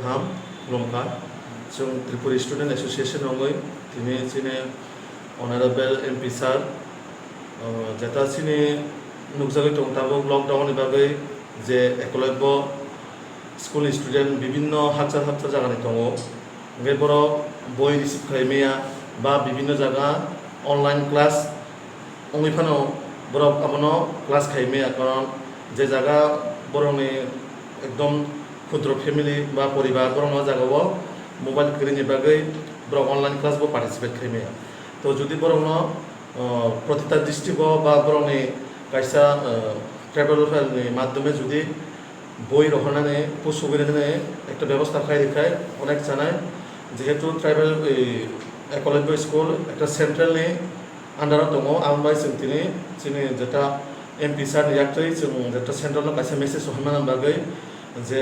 Ham Rwkha जों Tripura Student Association Rwng Thani chini Honorable MP Sir jeta chini nukjagoi tong tabo lockdown ni bagai je ekolabya school student bibinno hajar jagani tongo ngai boro boi receive khaimaya ba bibinno jaga online class ongi phano borok amono class khaimaya karon je jaga boroni ekdom ক্ষুদ্র family বা পরিবার বরং জায়গাও mobile কিনে বাগৈ বরং online class বো participate খাইমেয়া তো যদি বরং প্রতিটা ডিস্ট্রিক্ট বা বরং কাইসা ট্রাইবেল ওয়েলফেয়ারनि মাধ্যমে যদি বই রহনানে সুবিধানে একটা ব্যবস্থা খাই রেখায় অনেক জানায় যেহেতু ট্রাইবেল একলব্য স্কুল একটা সেন্ট্রালনি আন্ডারও দङ आंबाय जों दिनै যেটা एमपि सार याक्टै जों जेटा सेन्ट्राल काइसा मेसेज हरनानै बागै जे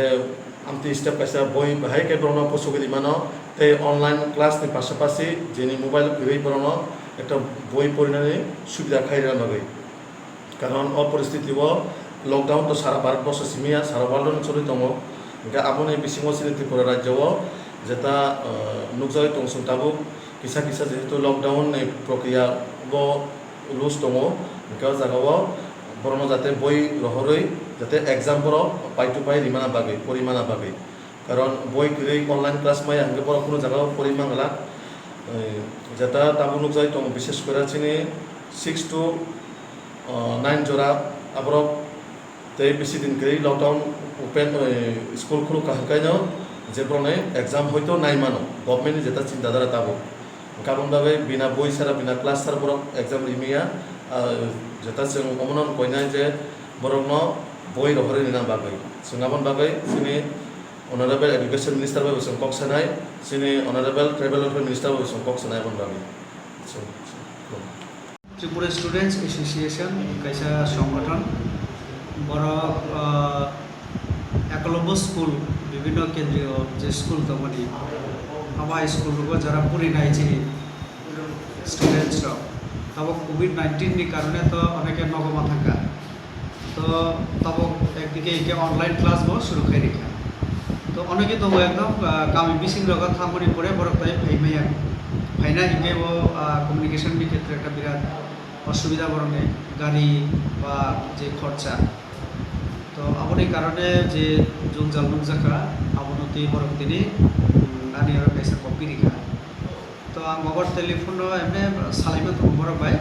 आमति स्टेप काइसा बय बाहाय के ब्रनो पसुगिरि मानो ते ऑनलाइन क्लास नि पाशापासि जेनि मोबाइल गै ब्रनो একটা বই পড়িনাनै সুবিধা খাইরা বাगै কারণ অ পরিস্থিতি ও লকডাউন তো সারা ভারতবর্ষ সিমিয়া সারা ওয়ার্ল্ড চলি দङ গা আপনি বিসিङाव सिनि त्रिपुरा राज्यआव जेता नुकजाय दङ सुंताबो किसा किसा जेहेतु लकडाउन नि प्रक्रिया बो रुल्स दङ गा जागाव बरनो जाते बय रहरै जाते एग्जाम बरो पाइ टु पाइ रिमाना बागै परिमाना बागै कारण बय गै ऑनलाइन क्लास माय आंगे बरो कोनो जागा परिमांगला जेता ताबु नुकजाय दङ विशेष করে চিনি 6 to 9 জোড়া আবরো ते बेसि दिन गै लकडाउन ओपन स्कूल खुलु काहकायनो जेब्रने एग्जाम हयतो नाइ मानो गभर्नमेंट जेता चिंता दारा ताबो गाबन बागै बिना बय सारा बिना क्लास सारा बरो एग्जाम रिमिया जेता जों अमनन कयनाय जे बरनो बय रहरै निना बागै जोंगाबन बागै जोंनि अनारेबल एडुकेशन मिनिस्टार बाबु जों कक्सानाय जोंनि अनारेबल ट्राइबल वेलफेयर मिनिस्टार बाबु जों कक्सानाय बन बागै त्रिपुरा स्टूडेंट्स एसोसिएशन कैसा संगठन बड़ा एकलव्य स्कूल विभिन्न केंद्रीय जे स्कूल तमनि आमा स्कूल को जरा पूरी नाइछि स्टूडेंट्स तब कोविड-19 नि कारणे तो अनेके नगमा थाका तो तब एकदिके एके ऑनलाइन क्लास बो शुरू खाइ रेखा तो अनेके तो एकदम गामी बिसिं लगा थामनि परे बरकताय फाइमाया फाइना हिके वो कम्युनिकेशन नि क्षेत्र একটা বিরাট অসুবিধা বরণে গাড়ি বা যে খরচা তো আপনি কারণে যে জঞ্জাল নুকজাকা আবনতি বরক দিনে নানি আর পয়সা কপি রেখা তো आं मगर टेलीफोन एमने सालाइमा तो बरक बाय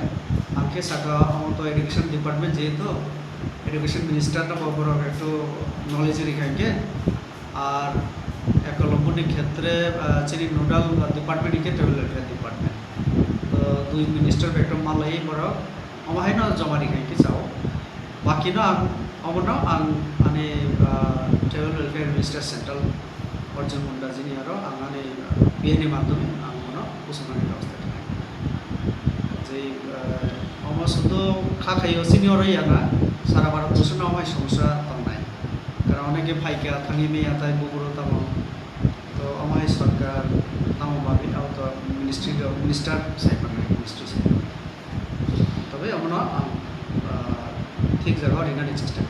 आंखे साका हम तो एजुकेशन डिपार्टमेंट जेहेतु एजुकेशन मिनिस्टार ना बरक একটু नलेज রেখাকে আর একলব্যনি ক্ষেত্রে চিনি নোডাল ডিপার্টমেন্ট কে ট্রাইবেল ওয়েলফেয়ার ডিপার্টমেন্ট तो दुई मिनिस्टर एक मालाई बरक अमाहायनो जमा রেখাকে চাও बाकी ना अमनो आं माने tribal welfare minister central Arjun Munda जिनि आरो आं माने बिएनि माध्यमे आं मनो उसमानि व्यवस्था जे अमा सुदो खाखायो सिनियर याना सारा भारत बसनो अमाय समस्या तंनाय कारण अनेके फाइका थांनि मेया ताय बुबुरो तामो तो अमाय सरकार तामो बाबि आउ तो मिनिस्टार साइबार मिनिस्ट्री साइबार तबे अमनो ठीक जगह रिगार्डिंग सिस्टम